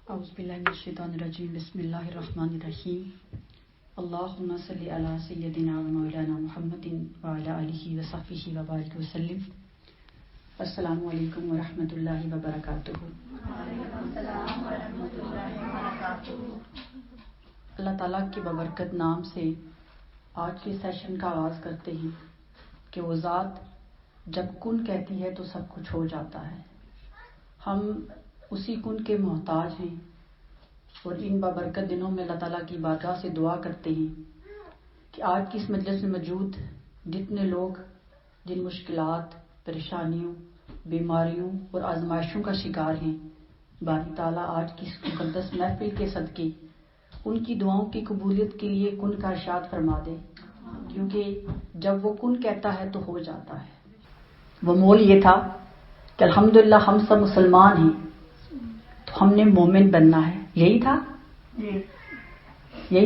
اعوذ باللہ من الشیطان الرجیم بسم اللہ الرحمن الرحیم اللہم صلی علی سیدنا و مولانا محمد وعلی آلہ وصحبہ وبارک وسلم۔ السلام علیکم ورحمۃ اللہ وبرکاتہ۔ اللہ تعالیٰ کی ببرکت نام سے آج کے سیشن کا آغاز کرتے ہیں کہ وہ ذات جب کن کہتی ہے تو سب کچھ ہو جاتا ہے۔ ہم اسی کن کے محتاج ہیں اور ان بابرکت دنوں میں اللہ تعالیٰ کی بارگاہ سے دعا کرتے ہیں کہ آج کی اس مجلس میں موجود جتنے لوگ جن مشکلات، پریشانیوں، بیماریوں اور آزمائشوں کا شکار ہیں، باری تعالیٰ آج کی اس مقدس محفل کے صدقے ان کی دعاؤں کی قبولیت کے لیے کن کا ارشاد فرما دے، کیونکہ جب وہ کن کہتا ہے تو ہو جاتا ہے۔ وہ مول یہ تھا کہ الحمدللہ ہم سب مسلمان ہیں تو ہم نے مومن بننا ہے۔ یہی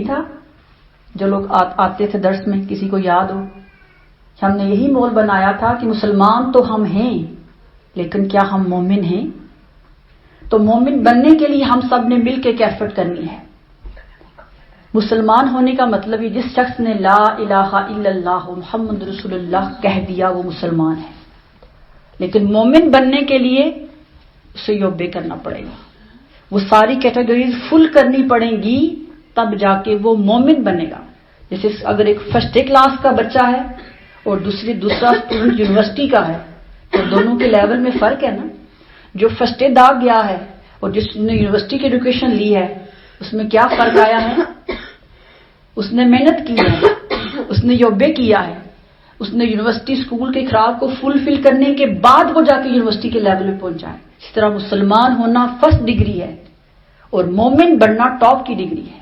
تھا جو لوگ آتے تھے درس میں، کسی کو یاد ہو، ہم نے یہی مول بنایا تھا کہ مسلمان تو ہم ہیں لیکن کیا ہم مومن ہیں؟ تو مومن بننے کے لیے ہم سب نے مل کے ایک ایفرٹ کرنی ہے۔ مسلمان ہونے کا مطلب یہ جس شخص نے لا الہ الا اللہ محمد رسول اللہ کہہ دیا وہ مسلمان ہے، لیکن مومن بننے کے لیے اسے یوبے کرنا پڑے گا، وہ ساری کیٹیگریز فل کرنی پڑیں گی، تب جا کے وہ مومن بنے گا۔ جیسے اگر ایک فرسٹ کلاس کا بچہ ہے اور دوسرا اسٹوڈنٹ یونیورسٹی کا ہے تو دونوں کے لیول میں فرق ہے نا۔ جو فرسٹ دا گیا ہے اور جس نے یونیورسٹی کی ایجوکیشن لی ہے اس میں کیا فرق آیا ہے؟ اس نے محنت کی ہے، اس نے یوبے کیا ہے، اس نے یونیورسٹی اسکول کے خوراک کو فل کرنے کے بعد وہ جا کے یونیورسٹی کے لیول میں پہنچا ہے۔ اس طرح مسلمان ہونا فرسٹ ڈگری ہے اور مومن بننا ٹاپ کی ڈگری ہے۔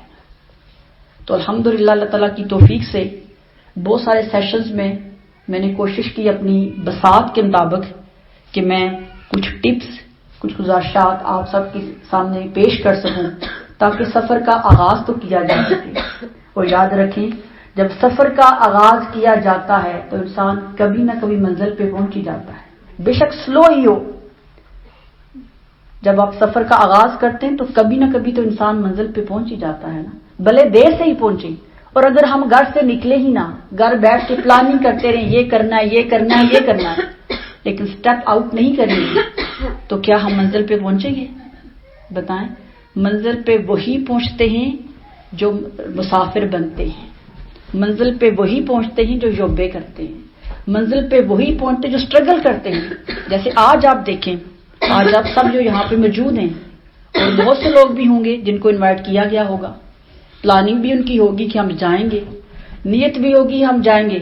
تو الحمدللہ اللہ تعالیٰ کی توفیق سے بہت سارے سیشنز میں میں نے کوشش کی اپنی بساط کے مطابق کہ میں کچھ ٹپس، کچھ گزارشات آپ سب کے سامنے پیش کر سکوں تاکہ سفر کا آغاز تو کیا جا سکے۔ اور یاد رکھیں جب سفر کا آغاز کیا جاتا ہے تو انسان کبھی نہ کبھی منزل پہ پہنچ ہی جاتا ہے، بے شک سلو ہی ہو۔ جب آپ سفر کا آغاز کرتے ہیں تو کبھی نہ کبھی تو انسان منزل پہ پہنچ ہی جاتا ہے نا، بھلے دیر سے ہی پہنچے۔ اور اگر ہم گھر سے نکلے ہی نہ، گھر بیٹھ کے پلاننگ کرتے رہیں یہ کرنا ہے یہ کرنا ہے یہ کرنا ہے، لیکن سٹیپ آؤٹ نہیں کریں گے تو کیا ہم منزل پہ پہنچیں گے؟ بتائیں، منزل پہ وہی پہنچتے ہیں جو مسافر بنتے ہیں، منزل پہ وہی پہنچتے ہیں جو یوبے کرتے ہیں، منزل پہ وہی پہنچتے جو سٹرگل کرتے ہیں۔ جیسے آج آپ دیکھیں، آج آپ سب جو یہاں پہ موجود ہیں اور بہت سے لوگ بھی ہوں گے جن کو انوائٹ کیا گیا ہوگا، پلاننگ بھی ان کی ہوگی کہ ہم جائیں گے، نیت بھی ہوگی ہم جائیں گے،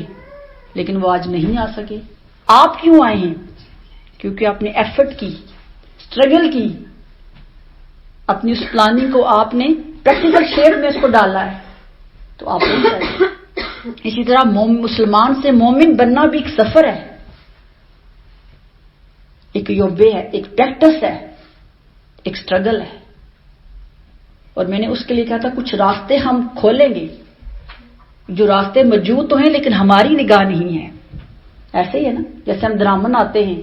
لیکن وہ آج نہیں آ سکے۔ آپ کیوں آئے ہیں؟ کیونکہ آپ نے ایفرٹ کی، سٹرگل کی، اپنی اس پلاننگ کو آپ نے پریکٹیکل شیپ میں اس کو ڈالا ہے تو آپ پہنچ جائیں۔ اسی طرح مسلمان سے مومن بننا بھی ایک سفر ہے، ایک یوبے ہے، ایک پریکٹس ہے، ایک سٹرگل ہے۔ اور میں نے اس کے لیے کہا تھا کچھ راستے ہم کھولیں گے، جو راستے موجود تو ہیں لیکن ہماری نگاہ نہیں ہے۔ ایسے ہی ہے نا، جیسے ہم درامن آتے ہیں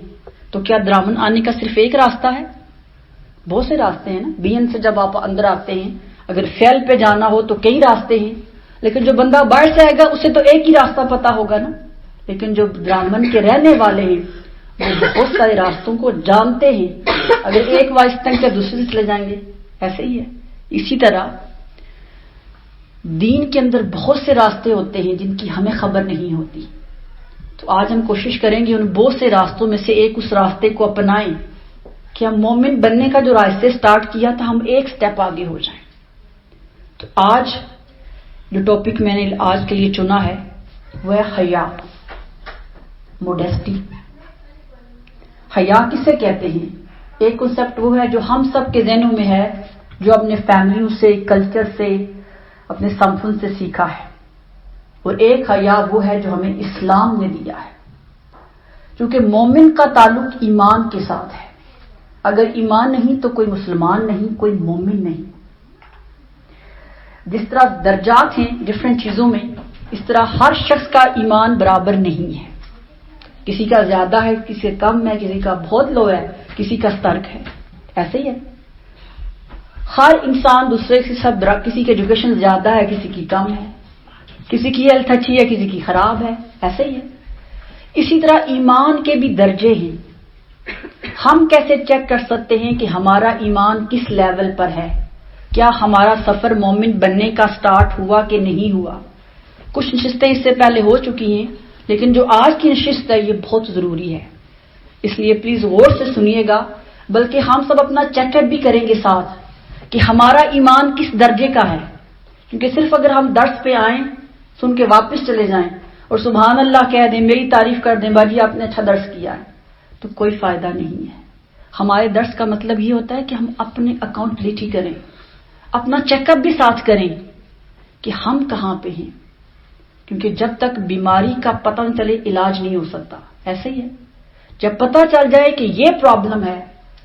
تو کیا درامن آنے کا صرف ایک راستہ ہے؟ بہت سے راستے ہیں نا۔ بی این سے جب آپ اندر آتے ہیں، اگر فیل پہ جانا ہو تو کئی راستے ہیں، لیکن جو بندہ باہر سے آئے گا اسے تو ایک ہی راستہ پتا ہوگا نا۔ لیکن جو درامن کے رہنے والے ہیں وہ بہت سارے راستوں کو جانتے ہیں، اگر ایک وائس تک یا دوسرے سے چلے جائیں گے۔ ایسے ہی ہے۔ اسی طرح دین کے اندر بہت سے راستے ہوتے ہیں جن کی ہمیں خبر نہیں ہوتی، تو آج ہم کوشش کریں گے ان بہت سے راستوں میں سے ایک اس راستے کو اپنائیں کہ ہم مومن بننے کا جو راستے سٹارٹ کیا تھا ہم ایک سٹیپ آگے ہو جائیں۔ تو آج جو ٹاپک میں نے آج کے لیے چنا ہے وہ ہے حیا، موڈیسٹی۔ حیا کسے کہتے ہیں؟ ایک کنسپٹ وہ ہے جو ہم سب کے ذہنوں میں ہے، جو اپنے فیملیوں سے، کلچر سے، اپنے سمفن سے سیکھا ہے، اور ایک حیا وہ ہے جو ہمیں اسلام نے دیا ہے، کیونکہ مومن کا تعلق ایمان کے ساتھ ہے۔ اگر ایمان نہیں تو کوئی مسلمان نہیں، کوئی مومن نہیں۔ جس طرح درجات ہیں ڈفرینٹ چیزوں میں، اس طرح ہر شخص کا ایمان برابر نہیں ہے، کسی کا زیادہ ہے، کسی کا کم ہے، کسی کا بہت لو ہے، کسی کا سترک ہے۔ ایسے ہی ہے۔ ہر انسان دوسرے سے سب کسی کی ایجوکیشن زیادہ ہے، کسی کی کم ہے، کسی کی ہیلتھ اچھی ہے، کسی کی خراب ہے، ایسے ہی ہے۔ اسی طرح ایمان کے بھی درجے ہیں۔ ہم کیسے چیک کر سکتے ہیں کہ ہمارا ایمان کس لیول پر ہے؟ کیا ہمارا سفر مومن بننے کا سٹارٹ ہوا کہ نہیں ہوا؟ کچھ نشستیں اس سے پہلے ہو چکی ہیں، لیکن جو آج کی نشست ہے یہ بہت ضروری ہے، اس لیے پلیز غور سے سنیے گا، بلکہ ہم سب اپنا چیک اپ بھی کریں گے ساتھ کہ ہمارا ایمان کس درجے کا ہے، کیونکہ صرف اگر ہم درس پہ آئیں، سن کے واپس چلے جائیں اور سبحان اللہ کہہ دیں، میری تعریف کر دیں، باجی آپ نے اچھا درس کیا ہے، تو کوئی فائدہ نہیں ہے۔ ہمارے درس کا مطلب یہ ہوتا ہے کہ ہم اپنے اکاؤنٹبلٹی کریں، اپنا چیک اپ بھی ساتھ کریں کہ ہم کہاں پہ ہیں، کیونکہ جب تک بیماری کا پتہ نہ چلے علاج نہیں ہو سکتا۔ ایسے ہی ہے، جب پتہ چل جائے کہ یہ پرابلم ہے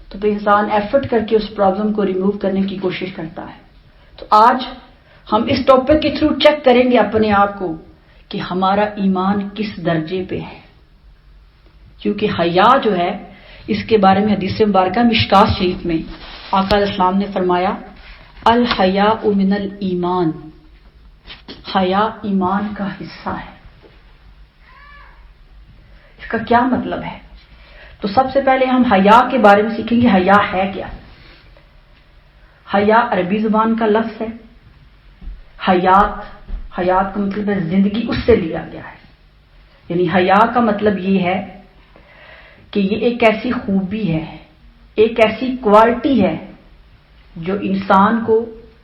تو پھر انسان ایفرٹ کر کے اس پرابلم کو ریموو کرنے کی کوشش کرتا ہے۔ تو آج ہم اس ٹاپک کے تھرو چیک کریں گے اپنے آپ کو کہ ہمارا ایمان کس درجے پہ ہے، کیونکہ حیا جو ہے اس کے بارے میں حدیث مبارکہ مشکات شریف میں آقا علیہ السلام نے فرمایا الحیاء من الایمان، حیا ایمان کا حصہ ہے۔ اس کا کیا مطلب ہے؟ تو سب سے پہلے ہم حیا کے بارے میں سیکھیں گے، حیا ہے کیا؟ حیا عربی زبان کا لفظ ہے، حیات کا مطلب ہے زندگی، اس سے لیا گیا ہے۔ یعنی حیا کا مطلب یہ ہے کہ یہ ایک ایسی خوبی ہے، ایک ایسی کوالٹی ہے جو انسان کو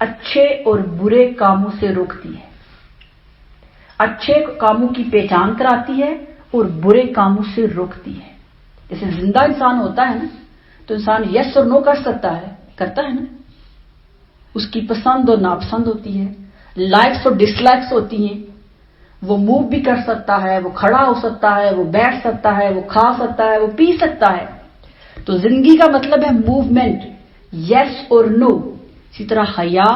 اچھے اور برے کاموں سے روکتی ہے، اچھے کاموں کی پہچان کراتی ہے اور برے کاموں سے روکتی ہے۔ جیسے زندہ انسان ہوتا ہے نا، تو انسان یس اور نو کر سکتا ہے، کرتا ہے نا، اس کی پسند اور ناپسند ہوتی ہے، لائکس اور ڈس لائکس ہوتی ہیں، وہ موو بھی کر سکتا ہے، وہ کھڑا ہو سکتا ہے، وہ بیٹھ سکتا ہے، وہ کھا سکتا ہے، وہ پی سکتا ہے۔ تو زندگی کا مطلب ہے موومنٹ، یس اور نو۔ اسی طرح حیا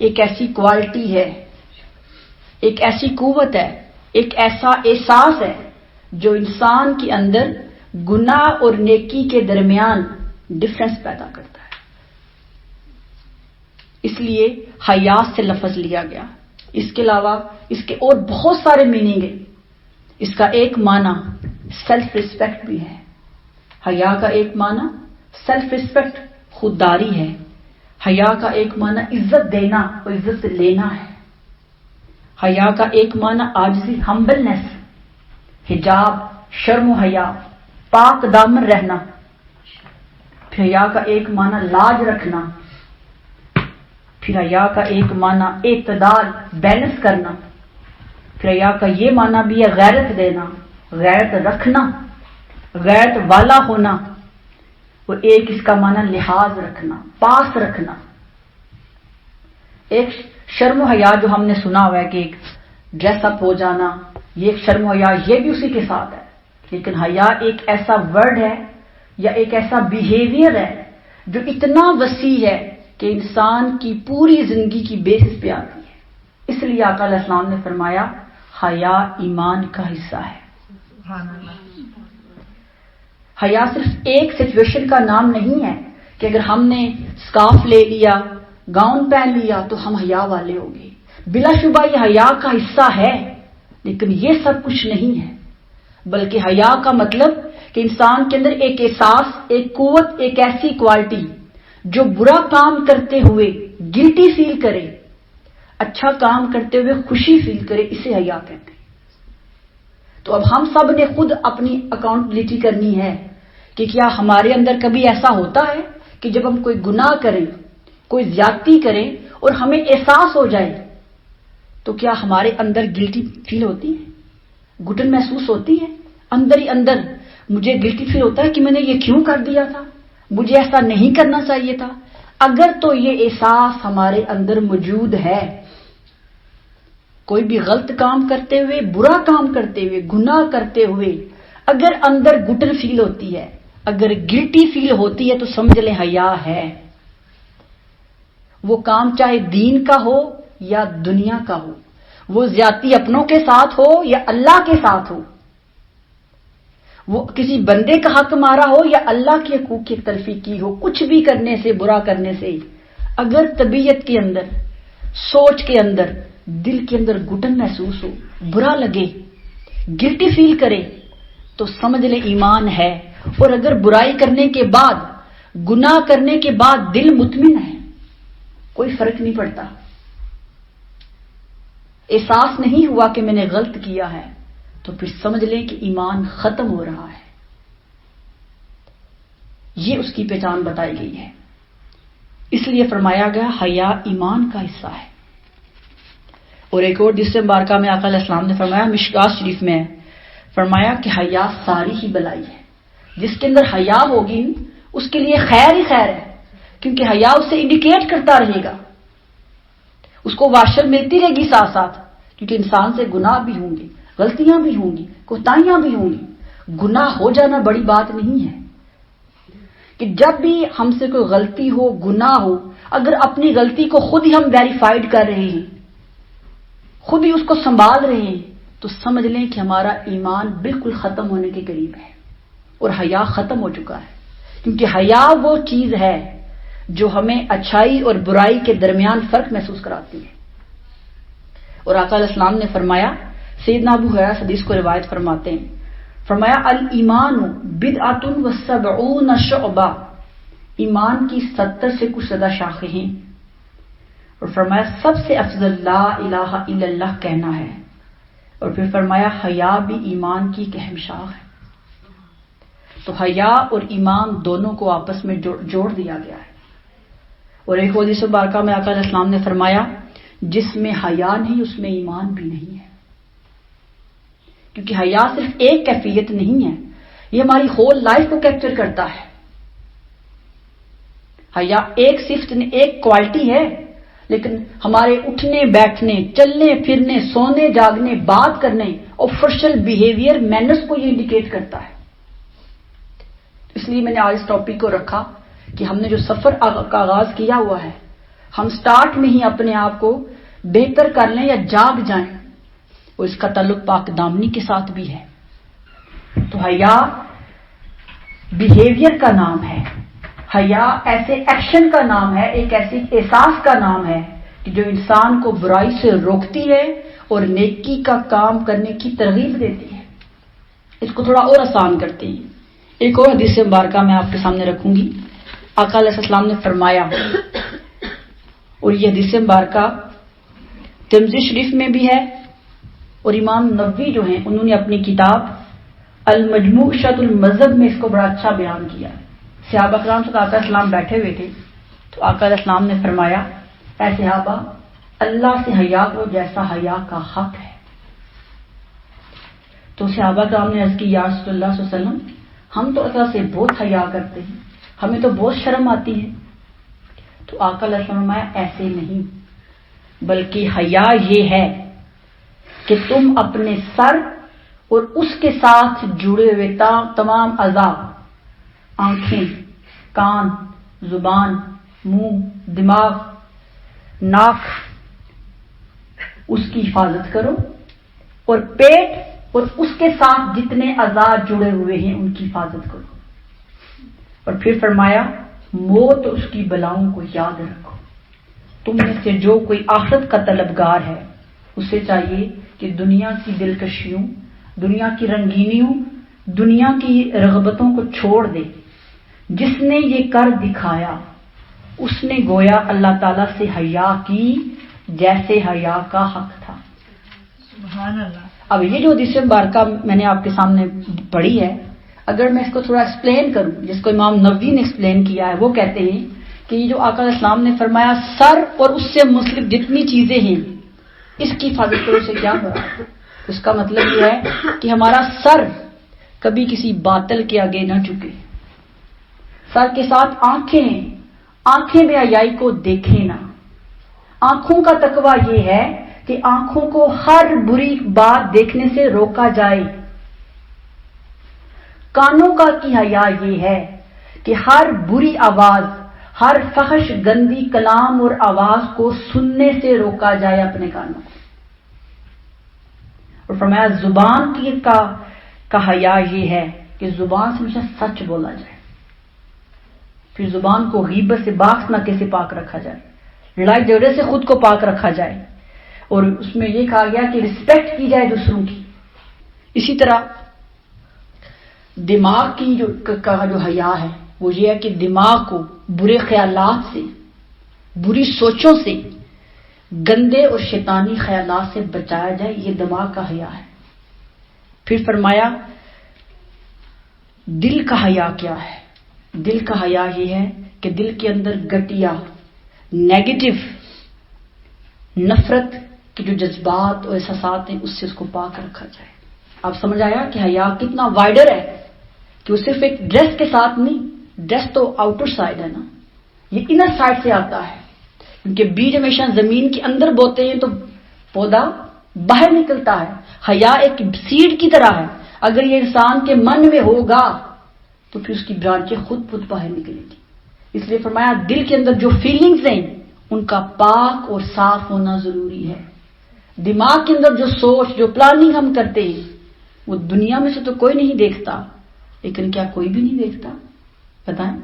ایک ایسی کوالٹی ہے، ایک ایسی قوت ہے، ایک ایسا احساس ہے جو انسان کے اندر گناہ اور نیکی کے درمیان ڈفرنس پیدا کرتا ہے۔ اس لیے حیا سے لفظ لیا گیا۔ اس کے علاوہ اس کے اور بہت سارے میننگ ہیں۔ اس کا ایک معنی سیلف ریسپیکٹ بھی ہے۔ حیا کا ایک معنی سیلف ریسپیکٹ، خودداری ہے۔ حیا کا ایک معنی عزت دینا اور عزت لینا ہے۔ حیا کا ایک معنی عاجزی، ہمبلنس، حجاب، شرم و حیا، پاک دامن رہنا۔ پھر حیا کا ایک معنی لاج رکھنا۔ پھر حیا کا ایک معنی اعتدال، بیلنس کرنا۔ پھر حیا کا یہ معنی بھی ہے غیرت دینا، غیرت رکھنا، غیرت والا ہونا، اور ایک اس کا معنی لحاظ رکھنا، پاس رکھنا۔ ایک شرم و حیا جو ہم نے سنا ہوا ہے کہ ایک ڈریس اپ ہو جانا، یہ ایک شرم و حیا، یہ بھی اسی کے ساتھ ہے۔ لیکن حیا ایک ایسا ورڈ ہے یا ایک ایسا بیہیویئر ہے جو اتنا وسیع ہے کہ انسان کی پوری زندگی کی بیسس پہ آتی ہے۔ اس لیے آقا علیہ السلام نے فرمایا حیا ایمان کا حصہ ہے۔ حیا صرف ایک سچویشن کا نام نہیں ہے کہ اگر ہم نے سکارف لے لیا، گاؤن پہن لیا تو ہم حیا والے ہو گئے۔ بلا شبہ یہ حیا کا حصہ ہے، لیکن یہ سب کچھ نہیں ہے، بلکہ حیا کا مطلب کہ انسان کے اندر ایک احساس، ایک قوت، ایک ایسی کوالٹی جو برا کام کرتے ہوئے گلٹی فیل کرے، اچھا کام کرتے ہوئے خوشی فیل کرے، اسے حیا کہتے ہیں۔ تو اب ہم سب نے خود اپنی اکاؤنٹبلٹی کرنی ہے کہ کیا ہمارے اندر کبھی ایسا ہوتا ہے کہ جب ہم کوئی گناہ کریں، کوئی زیادتی کریں اور ہمیں احساس ہو جائے تو کیا ہمارے اندر گلٹی فیل ہوتی ہے، گھٹن محسوس ہوتی ہے، اندر ہی اندر مجھے گلٹی فیل ہوتا ہے کہ میں نے یہ کیوں کر دیا تھا، مجھے ایسا نہیں کرنا چاہیے تھا؟ اگر تو یہ احساس ہمارے اندر موجود ہے، کوئی بھی غلط کام کرتے ہوئے، برا کام کرتے ہوئے، گناہ کرتے ہوئے اگر اندر گھٹن فیل ہوتی ہے، اگر گلٹی فیل ہوتی ہے، تو سمجھ لیں حیا ہے۔ وہ کام چاہے دین کا ہو یا دنیا کا ہو، وہ زیادتی اپنوں کے ساتھ ہو یا اللہ کے ساتھ ہو، وہ کسی بندے کا حق مارا ہو یا اللہ کے حقوق کی تلفی کی ہو، کچھ بھی کرنے سے، برا کرنے سے اگر طبیعت کے اندر، سوچ کے اندر، دل کے اندر گھٹن محسوس ہو، برا لگے، گلٹی فیل کرے، تو سمجھ لے ایمان ہے. اور اگر برائی کرنے کے بعد، گناہ کرنے کے بعد دل مطمئن ہے، کوئی فرق نہیں پڑتا، احساس نہیں ہوا کہ میں نے غلط کیا ہے، تو پھر سمجھ لیں کہ ایمان ختم ہو رہا ہے. یہ اس کی پہچان بتائی گئی ہے. اس لیے فرمایا گیا حیا ایمان کا حصہ ہے. اور ایک اور دوسرے مبارکہ میں آقا علیہ السلام نے فرمایا، مشکات شریف میں فرمایا کہ حیا ساری ہی بلائی ہے. جس کے اندر حیا ہوگی اس کے لیے خیر ہی خیر ہے، کیونکہ حیا اسے انڈیکیٹ کرتا رہے گا، اس کو واشر ملتی رہے گی ساتھ ساتھ، کیونکہ انسان سے گناہ بھی ہوں گے، غلطیاں بھی ہوں گی، کوتاہیاں بھی ہوں گی. گناہ ہو جانا بڑی بات نہیں ہے. کہ جب بھی ہم سے کوئی غلطی ہو، گناہ ہو، اگر اپنی غلطی کو خود ہی ہم ویریفائڈ کر رہے ہیں، خود ہی اس کو سنبھال رہے ہیں، تو سمجھ لیں کہ ہمارا ایمان بالکل ختم ہونے کے قریب ہے اور حیا ختم ہو چکا ہے. کیونکہ حیا وہ چیز ہے جو ہمیں اچھائی اور برائی کے درمیان فرق محسوس کراتی ہے. اور آقا علیہ السلام نے فرمایا، سیدنا ابو ہریرہ حدیث کو روایت فرماتے ہیں، فرمایا الایمان بدعۃ و سبعون شعبہ، ایمان کی 70 سے کچھ زیادہ شاخیں ہیں. اور فرمایا سب سے افضل لا الہ الا اللہ کہنا ہے. اور پھر فرمایا حیا بھی ایمان کی ایک اہم شاخ ہے. تو حیا اور ایمان دونوں کو آپس میں جوڑ دیا گیا ہے. اور ایک حدیث مبارکہ میں آقا علیہ السلام نے فرمایا، جس میں حیا نہیں اس میں ایمان بھی نہیں ہے. کیونکہ حیا صرف ایک کیفیت نہیں ہے، یہ ہماری ہول لائف کو کیپچر کرتا ہے. حیا ایک صفت نے، ایک کوالٹی ہے، لیکن ہمارے اٹھنے بیٹھنے، چلنے پھرنے، سونے جاگنے، بات کرنے، آفیشل بیہیویئر، مینرز کو یہ انڈیکیٹ کرتا ہے. اس لیے میں نے آج اس ٹاپک کو رکھا کہ ہم نے جو سفر کا آغاز کیا ہوا ہے، ہم سٹارٹ میں ہی اپنے آپ کو بہتر کر لیں یا جاگ جائیں، اور اس کا تعلق پاک دامنی کے ساتھ بھی ہے. تو حیا بیہیویئر کا نام ہے، حیا ایسے ایکشن کا نام ہے، ایک ایسی احساس کا نام ہے کہ جو انسان کو برائی سے روکتی ہے اور نیکی کا کام کرنے کی ترغیب دیتی ہے. اس کو تھوڑا اور آسان کرتے ہیں. ایک اور حدیث مبارکہ میں آپ کے سامنے رکھوں گی. آقا علیہ السلام نے فرمایا، اور یہ حدیث مبارکہ ترمذی شریف میں بھی ہے، اور امام نووی جو ہیں انہوں نے اپنی کتاب المجموع شرح المذہب میں اس کو بڑا اچھا بیان کیا. صحابہ کرام سے آقا علیہ السلام بیٹھے ہوئے تھے، تو آقا علیہ السلام نے فرمایا، اے صحابہ، اللہ سے حیا کرو جیسا حیا کا حق ہے. تو صحابہ کرام نے عرض کی، یا رسول اللہ صلی اللہ علیہ وسلم، ہم تو اللہ سے بہت حیا کرتے ہیں، ہمیں تو بہت شرم آتی ہے. تو آقا علیہ السلام نے فرمایا، ایسے نہیں، بلکہ حیا یہ ہے کہ تم اپنے سر اور اس کے ساتھ جڑے ہوئے تمام اعضاء، آنکھیں، کان، زبان، منہ، دماغ، ناک، اس کی حفاظت کرو، اور پیٹ اور اس کے ساتھ جتنے اعضاء جڑے ہوئے ہیں ان کی حفاظت کرو. اور پھر فرمایا، موت اور اس کی بلاؤں کو یاد رکھو. تم میں سے جو کوئی آخرت کا طلبگار ہے، اسے چاہیے کہ دنیا کی دلکشیوں، دنیا کی رنگینیوں، دنیا کی رغبتوں کو چھوڑ دے. جس نے یہ کر دکھایا اس نے گویا اللہ تعالیٰ سے حیا کی جیسے حیا کا حق تھا. سبحان اللہ. اب یہ جو حدیث مبارکہ میں نے آپ کے سامنے پڑھی ہے، اگر میں اس کو تھوڑا ایکسپلین کروں، جس کو امام نووی نے ایکسپلین کیا ہے، وہ کہتے ہیں کہ یہ جو آقا علیہ السلام نے فرمایا سر اور اس سے منسلک جتنی چیزیں ہیں اس کی حفاظت کرو، سے کیا ہو رہا ہے؟ اس کا مطلب یہ ہے کہ ہمارا سر کبھی کسی باطل کے آگے نہ جھکے. سر کے ساتھ آنکھیں، آنکھیں بے حیائی کو دیکھیں نہ. آنکھوں کا تقویٰ یہ ہے کہ آنکھوں کو ہر بری بات دیکھنے سے روکا جائے. کانوں کا کی حیا یہ ہے کہ ہر بری آواز، ہر فحش گندی کلام اور آواز کو سننے سے روکا جائے اپنے کانوں کو. اور فرمایا زبان کی کا حیا یہ ہے کہ زبان سے ہمیشہ سچ بولا جائے. پھر زبان کو غیبت سے، باکس نہ کیسے پاک رکھا جائے، لڑائی جھگڑے سے خود کو پاک رکھا جائے، اور اس میں یہ کہا گیا کہ رسپیکٹ کی جائے دوسروں کی۔ اسی طرح دماغ کی جو حیا ہے وہ یہ ہے کہ دماغ کو برے خیالات سے، بری سوچوں سے، گندے اور شیطانی خیالات سے بچایا جائے، یہ دماغ کا حیا ہے۔ پھر فرمایا دل کا حیا کیا ہے؟ دل کا حیا یہ ہے کہ دل کے اندر گھٹیا، نیگیٹو، نفرت کے جو جذبات اور احساسات ہیں اس سے اس کو پاک رکھا جائے۔ آپ سمجھ آیا کہ حیا کتنا وائڈر ہے، کہ وہ صرف ایک ڈریس کے ساتھ نہیں، ڈریس تو آؤٹر سائڈ ہے نا، یہ انر سائڈ سے آتا ہے، کیونکہ بیج ہمیشہ زمین کے اندر بوتے ہیں تو پودا باہر نکلتا ہے۔ حیا ایک سیڈ کی طرح ہے، اگر یہ انسان کے من میں ہوگا تو پھر اس کی برانچیں خود باہر نکلیں گی۔ اس لیے فرمایا دل کے اندر جو فیلنگز ہیں ان کا پاک اور صاف ہونا ضروری ہے۔ دماغ کے اندر جو سوچ، جو پلاننگ ہم کرتے ہیں وہ دنیا میں سے تو کوئی نہیں دیکھتا، لیکن کیا کوئی بھی نہیں دیکھتا؟ بتائیں،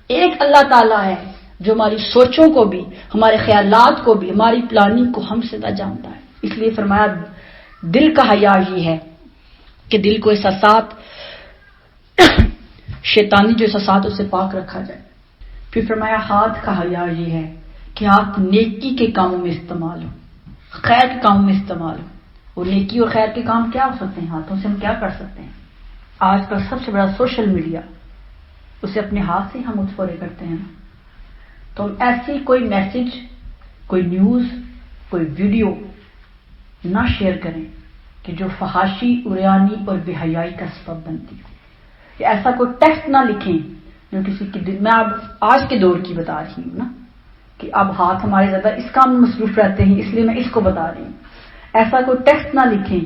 ایک اللہ تعالیٰ ہے جو ہماری سوچوں کو بھی، ہمارے خیالات کو بھی، ہماری پلاننگ کو ہم سے زیادہ جانتا ہے۔ اس لیے فرمایا دل کا حیا یہ ہے کہ دل کو احساسات، شیطانی جو احساسات اسے پاک رکھا جائے۔ پھر فرمایا ہاتھ کا حیا یہ ہے کہ ہاتھ نیکی کے کاموں میں استعمال ہو، خیر کے کاموں میں استعمال ہو۔ اور نیکی اور خیر کے کام کیا ہو سکتے ہیں؟ ہاتھوں سے ہم کیا کر سکتے ہیں؟ آج کل سب سے بڑا سوشل میڈیا، اسے اپنے ہاتھ سے ہم متفرع کرتے ہیں، تو ہم ایسی کوئی میسج، کوئی نیوز، کوئی ویڈیو نہ شیئر کریں کہ جو فحاشی، عریانی اور بے حیائی کا سبب بنتی ہو، یا ایسا کوئی ٹیکسٹ نہ لکھیں جو کسی کے دل میں، اب آج کے دور کی بتا رہی ہوں نا، کہ اب ہاتھ ہمارے زیادہ اس کام میں مصروف رہتے ہیں، اس لیے میں اس کو بتا رہی ہوں۔ ایسا کوئی ٹیکسٹ نہ لکھیں،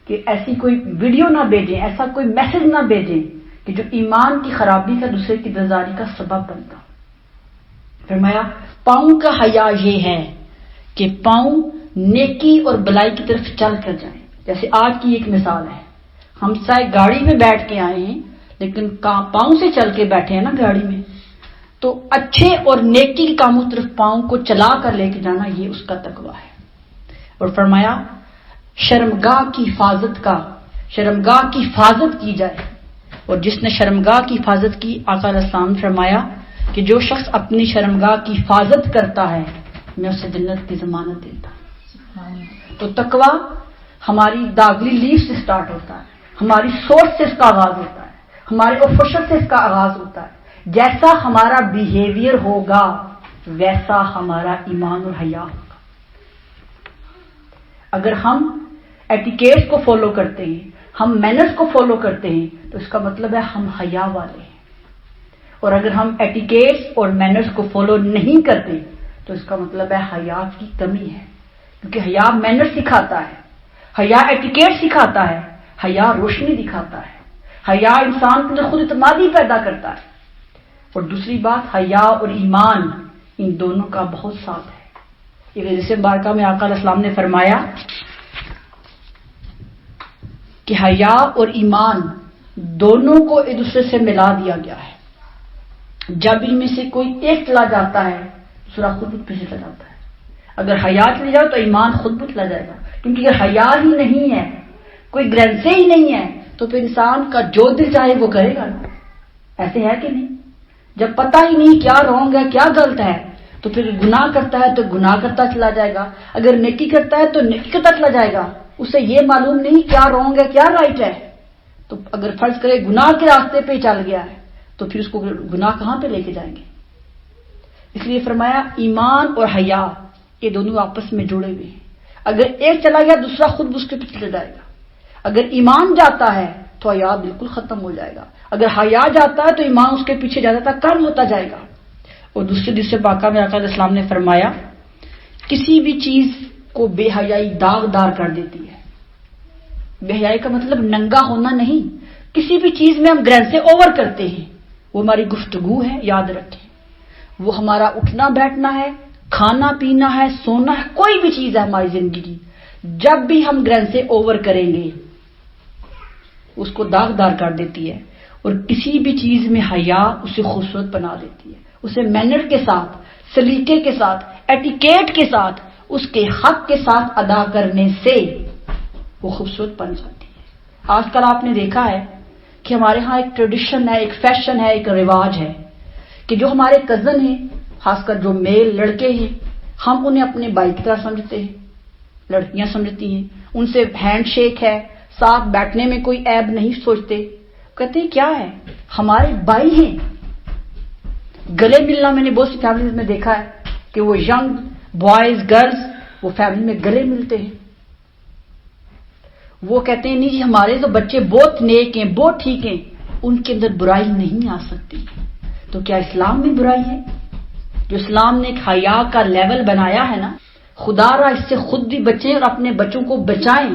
کہ ایسی کوئی ویڈیو نہ بھیجیں، ایسا کوئی میسج نہ بھیجیں کہ جو ایمان کی خرابی کا، دوسرے کی بیزاری کا سبب بنتا۔ فرمایا پاؤں کا حیا یہ ہے کہ پاؤں نیکی اور بلائی کی طرف چل کر جائیں۔ جیسے آج کی ایک مثال ہے، ہم چاہے گاڑی میں بیٹھ کے آئے ہیں لیکن پاؤں سے چل کے بیٹھے ہیں نا گاڑی میں، تو اچھے اور نیکی کے کاموں کی طرف پاؤں کو چلا کر لے کے جانا، یہ اس کا تقویٰ ہے۔ اور فرمایا شرمگاہ کی حفاظت کی جائے، اور جس نے شرمگاہ کی حفاظت کی، آقا علیہ السلام نے فرمایا کہ جو شخص اپنی شرمگاہ کی حفاظت کرتا ہے میں اسے جنت کی ضمانت دیتا ہوں۔ تو تقویٰ ہماری داخلی لیف سے سٹارٹ ہوتا ہے، ہماری سوچ سے اس کا آغاز ہوتا ہے، ہمارے اوفشل سے اس کا آغاز ہوتا ہے۔ جیسا ہمارا بیہیویئر ہوگا ویسا ہمارا ایمان اور حیا ہوگا۔ اگر ہم ایٹیکیٹس کو فالو کرتے ہیں، ہم مینرز کو فالو کرتے ہیں، تو اس کا مطلب ہے ہم حیا والے ہیں۔ اور اگر ہم ایٹیکیٹس اور مینرز کو فالو نہیں کرتے تو اس کا مطلب ہے حیا کی کمی ہے، کیونکہ حیا مینرز سکھاتا ہے، حیا ایٹیکیٹ سکھاتا ہے، حیا روشنی دکھاتا ہے، حیا انسان کے اندر خود اعتمادی پیدا کرتا ہے۔ اور دوسری بات، حیا اور ایمان ان دونوں کا بہت ساتھ ہے۔ یہ حدیث مبارکہ میں آقا علیہ السلام نے فرمایا کہ حیا اور ایمان دونوں کو ایک دوسرے سے ملا دیا گیا ہے۔ جب ان میں سے کوئی ایک چلا جاتا ہے دوسرا خود بھی پیچھے چلا جاتا ہے۔ اگر حیا چلی جائے تو ایمان خود بھی چلا جائے گا، کیونکہ اگر حیا ہی نہیں ہے، کوئی گرینسیں ہی نہیں ہے، تو پھر انسان کا جو دل چاہے وہ کرے گا نا۔ ایسے ہے کہ نہیں؟ جب پتہ ہی نہیں کیا رونگ ہے کیا غلط ہے تو پھر گناہ کرتا ہے تو گناہ کرتا چلا جائے گا، اگر نیکی کرتا ہے تو نیکی کرتا چلا جائے گا، اسے یہ معلوم نہیں کیا رونگ ہے کیا رائٹ ہے۔ تو اگر فرض کرے گناہ کے راستے پہ چل گیا ہے تو پھر اس کو گناہ کہاں پہ لے کے جائیں گے؟ اس لیے فرمایا ایمان اور حیا یہ دونوں آپس میں جڑے ہوئے ہیں، اگر ایک چلا گیا دوسرا خود اس کے پیچھے چل جائے گا۔ اگر ایمان جاتا ہے تو حیا بالکل ختم ہو جائے گا، اگر حیا جاتا ہے تو ایمان اس کے پیچھے جاتا کم ہوتا جائے گا۔ اور دوسرے واقعہ میں آقا علیہ السلام نے فرمایا کسی بھی چیز کو بے حیائی داغدار کر دیتی ہے۔ بے حیائی کا مطلب ننگا ہونا نہیں، کسی بھی چیز میں ہم گرینسیں اوور کرتے ہیں، وہ ہماری گفتگو ہے، یاد رکھیں، وہ ہمارا اٹھنا بیٹھنا ہے، کھانا پینا ہے، سونا ہے، کوئی بھی چیز ہے ہماری زندگی کی، جب بھی ہم گرینسیں اوور کریں گے اس کو داغدار کر دیتی ہے۔ اور کسی بھی چیز میں حیا اسے خوبصورت بنا دیتی ہے. اسے مینر کے ساتھ، سلیقے کے ساتھ، ایٹیکیٹ کے ساتھ، اس کے حق کے ساتھ ادا کرنے سے وہ خوبصورت بن جاتی ہے. آج کل آپ نے دیکھا ہے کہ ہمارے ہاں ایک ٹریڈیشن ہے، ایک فیشن ہے، ایک رواج ہے کہ جو ہمارے کزن ہیں، خاص کر جو میل لڑکے ہیں، ہم انہیں اپنے بھائی کی طرح سمجھتے ہیں، لڑکیاں سمجھتی ہیں، ان سے ہینڈ شیک ہے، ساتھ بیٹھنے میں کوئی عیب نہیں سوچتے. کہتے ہیں کیا ہے، ہمارے بھائی ہیں. گلے ملنا میں نے بہت سی فیملیز میں دیکھا ہے کہ وہ ینگ بوائز گرلز وہ فیملی میں گلے ملتے ہیں. وہ کہتے ہیں نہیں جی ہمارے تو بچے بہت نیک ہیں، بہت ٹھیک ہیں، ان کے اندر برائی نہیں آ سکتی. تو کیا اسلام میں برائی ہے؟ جو اسلام نے ایک حیا کا لیول بنایا ہے نا، خدا را اس سے خود بھی بچیں اور اپنے بچوں کو بچائیں.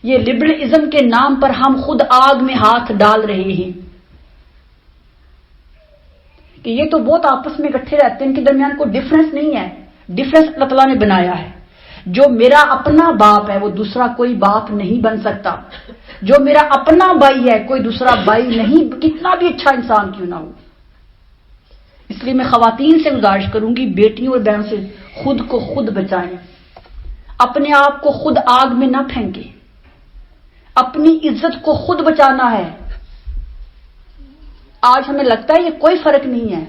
یہ لبرلزم کے نام پر ہم خود آگ میں ہاتھ ڈال رہے ہیں کہ یہ تو بہت آپس میں اکٹھے رہتے ہیں، ان کے درمیان کوئی ڈفرنس نہیں ہے. ڈفرنس اللہ تعالیٰ نے بنایا ہے. جو میرا اپنا باپ ہے وہ دوسرا کوئی باپ نہیں بن سکتا. جو میرا اپنا بھائی ہے کوئی دوسرا بھائی نہیں، کتنا بھی اچھا انسان کیوں نہ ہو. اس لیے میں خواتین سے گزارش کروں گی، بیٹیوں اور بہنوں سے، خود کو خود بچائیں، اپنے آپ کو خود آگ میں نہ پھینکیں، اپنی عزت کو خود بچانا ہے. آج ہمیں لگتا ہے یہ کوئی فرق نہیں ہے،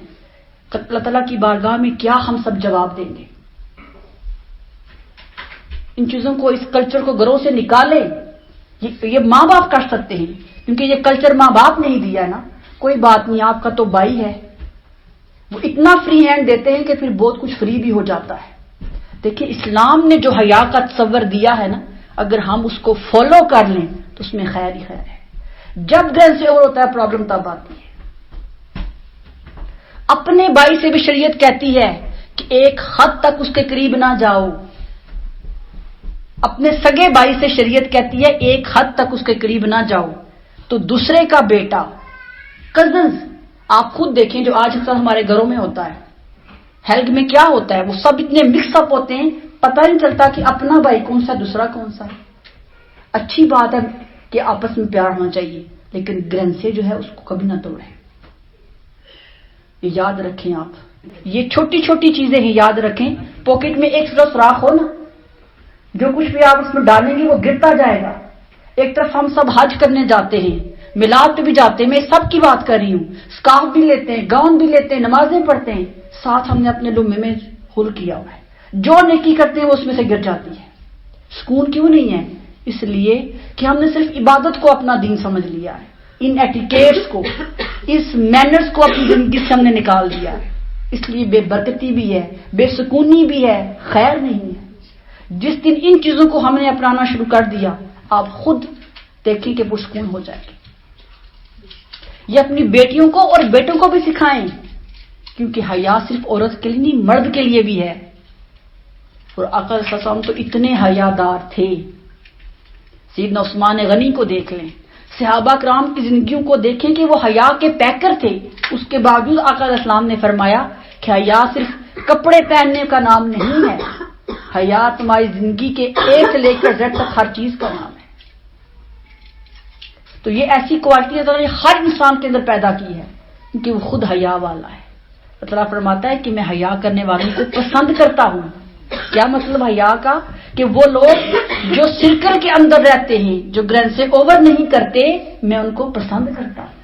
اللہ تعالیٰ کی بارگاہ میں کیا ہم سب جواب دیں گے. ان چیزوں کو، اس کلچر کو گھروں سے نکالیں. یہ ماں باپ کر سکتے ہیں کیونکہ یہ کلچر ماں باپ نے ہی دیا نا. کوئی بات نہیں، آپ کا تو بھائی ہے. وہ اتنا فری ہینڈ دیتے ہیں کہ پھر بہت کچھ فری بھی ہو جاتا ہے. دیکھیں اسلام نے جو حیا کا تصور دیا ہے نا، اگر ہم اس کو فالو کر لیں تو اس میں خیر ہی خیر ہے. جب گرین سے اوور ہوتا ہے پرابلم تب آتی ہے. اپنے بھائی سے بھی شریعت کہتی ہے کہ ایک حد تک اس کے قریب نہ جاؤ. اپنے سگے بھائی سے شریعت کہتی ہے ایک حد تک اس کے قریب نہ جاؤ. تو دوسرے کا بیٹا، کزنز، آپ خود دیکھیں جو آج کل ہمارے گھروں میں ہوتا ہے، ہیلتھ میں کیا ہوتا ہے، وہ سب اتنے مکس اپ ہوتے ہیں، پتہ نہیں چلتا کہ اپنا بھائی کون سا دوسرا کون سا ہے. اچھی بات ہے کہ آپس میں پیار ہونا چاہیے، لیکن گرین سے جو ہے اس کو کبھی نہ توڑیں. یہ یاد رکھیں. آپ یہ چھوٹی چھوٹی چیزیں ہیں، یاد رکھیں. پاکٹ میں ایک طرف سوراخ ہو نا، جو کچھ بھی آپ اس میں ڈالیں گے وہ گرتا جائے گا. ایک طرف ہم سب حج کرنے جاتے ہیں، میلاد پہ بھی جاتے ہیں، میں سب کی بات کر رہی ہوں، سکارف بھی لیتے ہیں، گاؤن بھی لیتے ہیں، نمازیں پڑھتے ہیں، ساتھ ہم نے اپنے لمبے میں ہول کیا ہوا ہے. جو نیکی کرتے ہیں وہ اس میں سے گر جاتی ہے. سکون کیوں نہیں ہے؟ اس لیے کہ ہم نے صرف عبادت کو اپنا دین سمجھ لیا ہے. ان ایٹیکیٹس کو، اس مینرز کو اپنی زندگی سے ہم نے نکال دیا ہے. اس لیے بے برکتی بھی ہے، بے سکونی بھی ہے، خیر نہیں ہے. جس دن ان چیزوں کو ہم نے اپنانا شروع کر دیا، آپ خود دیکھیں کہ پرسکون ہو جائے گی. یہ اپنی بیٹیوں کو اور بیٹوں کو بھی سکھائیں، کیونکہ حیا صرف عورت کے لیے نہیں، مرد کے لیے بھی ہے. اور آقا صلی اللہ علیہ وسلم تو اتنے حیادار تھے. سیدنا عثمان غنی کو دیکھ لیں، صحابہ کرام کی زندگیوں کو دیکھیں کہ وہ حیا کے پیکر تھے. اس کے باوجود آقا علیہ السلام نے فرمایا کہ حیا صرف کپڑے پہننے کا نام نہیں ہے، حیا تمہاری زندگی کے اے سے لے کر زیڈ تک ہر چیز کا نام ہے. تو یہ ایسی کوالٹی اللہ تعالیٰ نے ہر انسان کے اندر پیدا کی ہے کیونکہ وہ خود حیا والا ہے. اللہ تعالیٰ فرماتا ہے کہ میں حیا کرنے والوں کو پسند کرتا ہوں. کیا مطلب حیا کا؟ کہ وہ لوگ جو سرکل کے اندر رہتے ہیں، جو گرین سے اوور نہیں کرتے، میں ان کو پسند کرتا ہوں.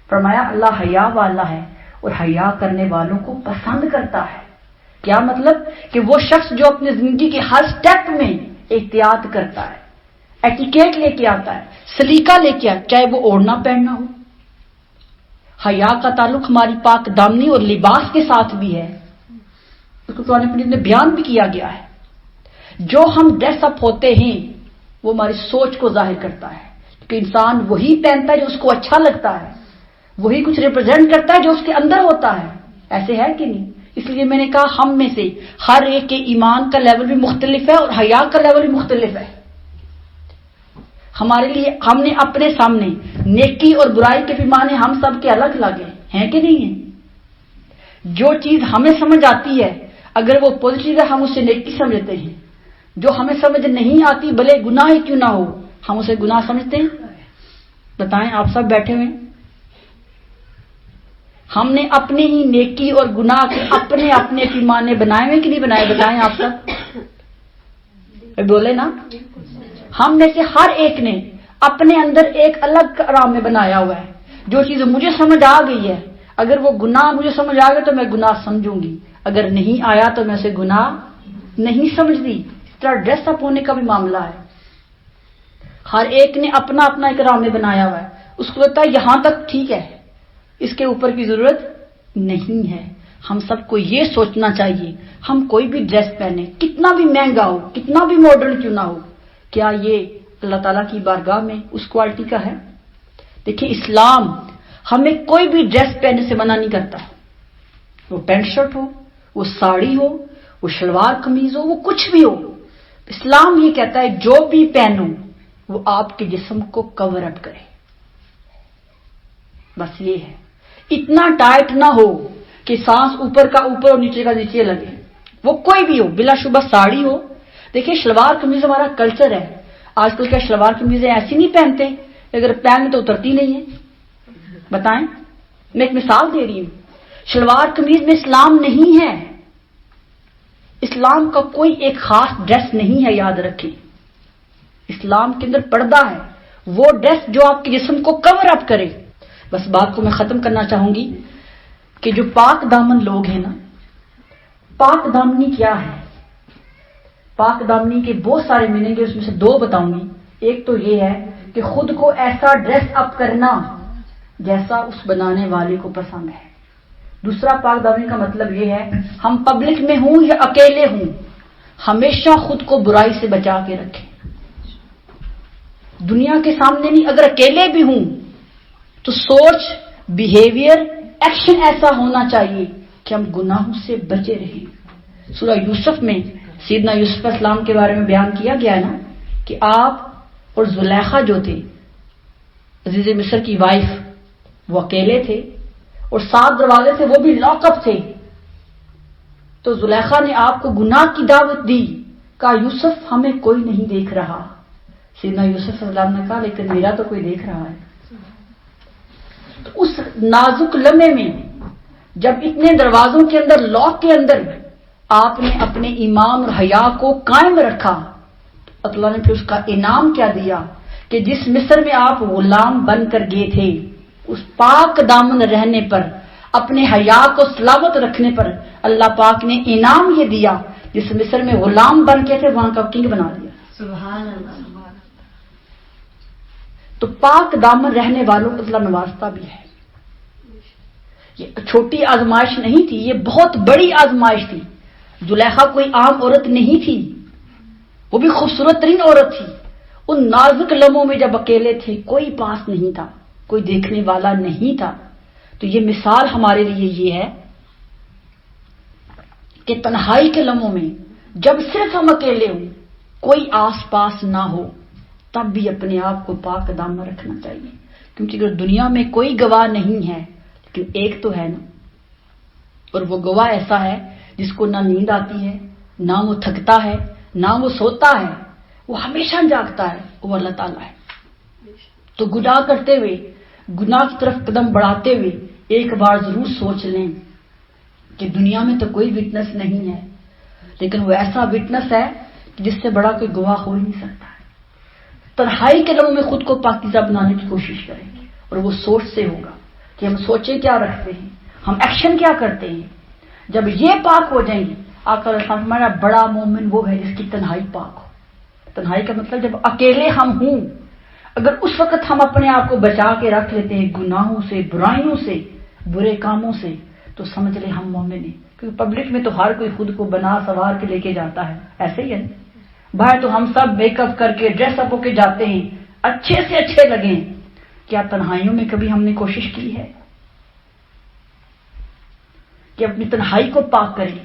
فرمایا اللہ حیا والا ہے اور حیا کرنے والوں کو پسند کرتا ہے. کیا مطلب؟ کہ وہ شخص جو اپنی زندگی کے ہر سٹیپ میں احتیاط کرتا ہے، ایٹیکیٹ لے کے آتا ہے، سلیقہ لے کے آتا ہے، چاہے وہ اوڑھنا پہننا ہو. حیا کا تعلق ہماری پاک دامنی اور لباس کے ساتھ بھی ہے. اس کو قرآن مجید میں بیان بھی کیا گیا ہے. جو ہم ڈریس اپ ہوتے ہیں وہ ہماری سوچ کو ظاہر کرتا ہے، کہ انسان وہی پہنتا ہے جو اس کو اچھا لگتا ہے، وہی کچھ ریپرزینٹ کرتا ہے جو اس کے اندر ہوتا ہے. ایسے ہے کہ نہیں؟ اس لیے میں نے کہا ہم میں سے ہر ایک کے ایمان کا لیول بھی مختلف ہے اور حیا کا لیول بھی مختلف ہے. ہمارے لیے ہم نے اپنے سامنے نیکی اور برائی کے پیمانے ہم سب کے الگ الگ ہیں کہ نہیں ہیں؟ جو چیز ہمیں سمجھ آتی ہے اگر وہ پازیٹیو ہے ہم اسے نیکی سمجھتے ہیں. جو ہمیں سمجھ نہیں آتی بھلے گناہ ہی کیوں نہ ہو ہم اسے گناہ سمجھتے ہیں. بتائیں آپ سب بیٹھے ہوئے ہم نے اپنے ہی نیکی اور گناہ کے اپنے اپنے پیمانے بنائے ہوئے کہ نہیں بنائے؟ بتائیں آپ سب بولے نا. ہم میں سے ہر ایک نے اپنے اندر ایک الگ رام میں بنایا ہوا ہے. جو چیز مجھے سمجھ آ گئی ہے، اگر وہ گناہ مجھے سمجھ آ گیا تو میں گناہ سمجھوں گی، اگر نہیں آیا تو میں اسے گناہ نہیں سمجھتی. اس طرح ڈریس اپ ہونے کا بھی معاملہ ہے. ہر ایک نے اپنا اپنا ایک رام میں بنایا ہوا ہے. اس کو لگتا ہے یہاں تک ٹھیک ہے، اس کے اوپر کی ضرورت نہیں ہے. ہم سب کو یہ سوچنا چاہیے ہم کوئی بھی ڈریس پہنے، کتنا بھی مہنگا ہو، کتنا بھی ماڈرن کیوں نہ ہو، کیا یہ اللہ تعالیٰ کی بارگاہ میں اس کوالٹی کا ہے؟ دیکھیں اسلام ہمیں کوئی بھی ڈریس پہننے سے منع نہیں کرتا. وہ پینٹ شرٹ ہو، وہ ساڑی ہو، وہ شلوار قمیض ہو، وہ کچھ بھی ہو. اسلام یہ کہتا ہے جو بھی پہنو وہ آپ کے جسم کو کور اپ کرے. بس یہ ہے. اتنا ٹائٹ نہ ہو کہ سانس اوپر کا اوپر اور نیچے کا نیچے لگے. وہ کوئی بھی ہو، بلا شبہ ساڑی ہو. دیکھیں شلوار قمیض ہمارا کلچر ہے. آج کل کیا شلوار قمیضیں ایسی نہیں پہنتے، اگر پہن تو اترتی نہیں ہے؟ بتائیں. میں ایک مثال دے رہی ہوں. شلوار قمیض میں اسلام نہیں ہے. اسلام کا کوئی ایک خاص ڈریس نہیں ہے، یاد رکھیں. اسلام کے اندر پردہ ہے، وہ ڈریس جو آپ کے جسم کو کور اپ کرے. بس بات کو میں ختم کرنا چاہوں گی کہ جو پاک دامن لوگ ہیں نا، پاک دامنی کیا ہے؟ پاک دامنی کے بہت سارے میننگ ہے، اس میں سے دو بتاؤں گی. ایک تو یہ ہے کہ خود کو ایسا ڈریس اپ کرنا جیسا اس بنانے والے کو پسند ہے. دوسرا پاک دامنی کا مطلب یہ ہے ہم پبلک میں ہوں یا اکیلے ہوں ہمیشہ خود کو برائی سے بچا کے رکھیں. دنیا کے سامنے نہیں، اگر اکیلے بھی ہوں تو سوچ، بیہیویئر، ایکشن ایسا ہونا چاہیے کہ ہم گناہوں سے بچے رہیں. سورہ یوسف میں سیدنا یوسف علیہ السلام کے بارے میں بیان کیا گیا نا کہ آپ اور زلیخا جو تھے عزیز مصر کی وائف، وہ اکیلے تھے اور 7 دروازے سے وہ بھی لاک اپ تھے. تو زلیخا نے آپ کو گناہ کی دعوت دی، کہا یوسف ہمیں کوئی نہیں دیکھ رہا. سیدنا یوسف علیہ السلام نے کہا لیکن میرا تو کوئی دیکھ رہا ہے. تو اس نازک لمحے میں جب اتنے دروازوں کے اندر لاک کے اندر آپ نے اپنے ایمان اور حیا کو قائم رکھا، اللہ نے پھر اس کا انعام کیا دیا کہ جس مصر میں آپ غلام بن کر گئے تھے، اس پاک دامن رہنے پر، اپنے حیا کو سلامت رکھنے پر اللہ پاک نے انعام یہ دیا. جس مصر میں غلام بن کے تھے وہاں کا کنگ بنا دیا. سبحان اللہ. تو پاک دامن رہنے والوں کو اللہ نوازتا بھی ہے. یہ چھوٹی آزمائش نہیں تھی، یہ بہت بڑی آزمائش تھی. زلیخا کوئی عام عورت نہیں تھی، وہ بھی خوبصورت ترین عورت تھی. ان نازک لمحوں میں جب اکیلے تھے، کوئی پاس نہیں تھا، کوئی دیکھنے والا نہیں تھا. تو یہ مثال ہمارے لیے یہ ہے کہ تنہائی کے لمحوں میں جب صرف ہم اکیلے ہوں، کوئی آس پاس نہ ہو، تب بھی اپنے آپ کو پاک دامن رکھنا چاہیے. کیونکہ اگر دنیا میں کوئی گواہ نہیں ہے لیکن ایک تو ہے نا، اور وہ گواہ ایسا ہے جس کو نہ نیند آتی ہے، نہ وہ تھکتا ہے، نہ وہ سوتا ہے، وہ ہمیشہ جاگتا ہے، وہ اللہ تعالیٰ ہے. تو گناہ کرتے ہوئے، گناہ کی طرف قدم بڑھاتے ہوئے ایک بار ضرور سوچ لیں کہ دنیا میں تو کوئی وٹنس نہیں ہے، لیکن وہ ایسا وٹنس ہے جس سے بڑا کوئی گواہ ہو ہی نہیں سکتا ہے. تنہائی کے لمحوں میں خود کو پاکیزہ بنانے کی کوشش کریں گے، اور وہ سوچ سے ہوگا کہ ہم سوچیں کیا رکھتے ہیں، ہم ایکشن کیا کرتے ہیں. جب یہ پاک ہو جائیں گے، آقا علیہ السلام ہمارا بڑا مومن وہ ہے جس کی تنہائی پاک ہو. تنہائی کا مطلب جب اکیلے ہم ہوں، اگر اس وقت ہم اپنے آپ کو بچا کے رکھ لیتے ہیں گناہوں سے، برائیوں سے، برے کاموں سے، تو سمجھ لیں ہم مومن ہیں. کیونکہ پبلک میں تو ہر کوئی خود کو بنا سوار کے لے کے جاتا ہے، ایسے ہی ہے. باہر تو ہم سب میک اپ کر کے ڈریس اپ ہو کے جاتے ہیں، اچھے سے اچھے لگیں. کیا تنہائیوں میں کبھی ہم نے کوشش کی ہے کہ اپنی تنہائی کو پاک کریں؟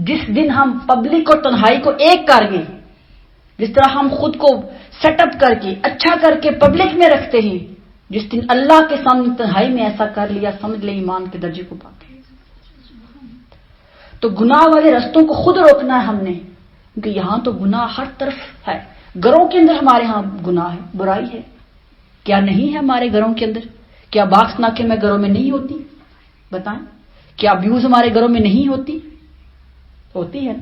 جس دن ہم پبلک اور تنہائی کو ایک کر گئے، جس طرح ہم خود کو سیٹ اپ کر کے اچھا کر کے پبلک میں رکھتے ہیں، جس دن اللہ کے سامنے تنہائی میں ایسا کر لیا، سمجھ لیں ایمان کے درجے کو پاک. تو گناہ والے رستوں کو خود روکنا ہے ہم نے، کیونکہ یہاں تو گناہ ہر طرف ہے. گھروں کے اندر ہمارے ہاں گناہ ہے، برائی ہے. کیا نہیں ہے ہمارے گھروں کے اندر؟ کیا باکس ناکے میں گھروں میں نہیں ہوتی؟ بتائیں کیا ابیوز ہمارے گھروں میں نہیں ہوتی ہے؟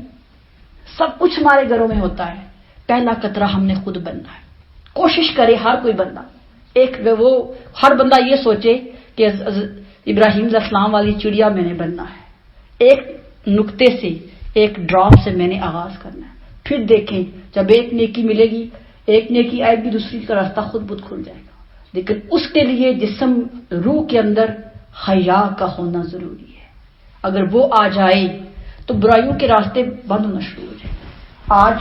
سب کچھ ہمارے گھروں میں ہوتا ہے. پہلا قطرہ ہم نے خود بننا ہے. کوشش کرے ہر کوئی بندہ، ہر بندہ یہ سوچے کہ ابراہیم علیہ السلام والی چڑیا میں نے بننا ہے. ایک نقطے سے، ایک ڈراپ سے میں نے آغاز کرنا ہے. پھر دیکھیں جب ایک نیکی ملے گی، ایک نیکی آئے گی، دوسری کا راستہ خود بخود کھل جائے گا. لیکن اس کے لیے جسم، روح کے اندر حیا کا ہونا ضروری ہے. اگر وہ آ جائے تو برائیوں کے راستے بند ہونا شروع ہو جائیں. آج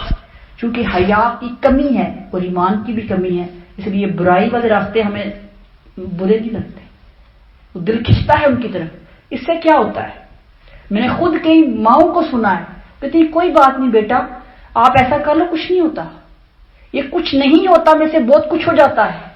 چونکہ حیا کی کمی ہے اور ایمان کی بھی کمی ہے، اس لیے برائی والے راستے ہمیں برے نہیں لگتے، وہ دل کھنچتا ہے ان کی طرف. اس سے کیا ہوتا ہے؟ میں نے خود کئی ماؤں کو سنا ہے، کہتی کوئی بات نہیں بیٹا، آپ ایسا کر لو، کچھ نہیں ہوتا. یہ کچھ نہیں ہوتا میں سے بہت کچھ ہو جاتا ہے.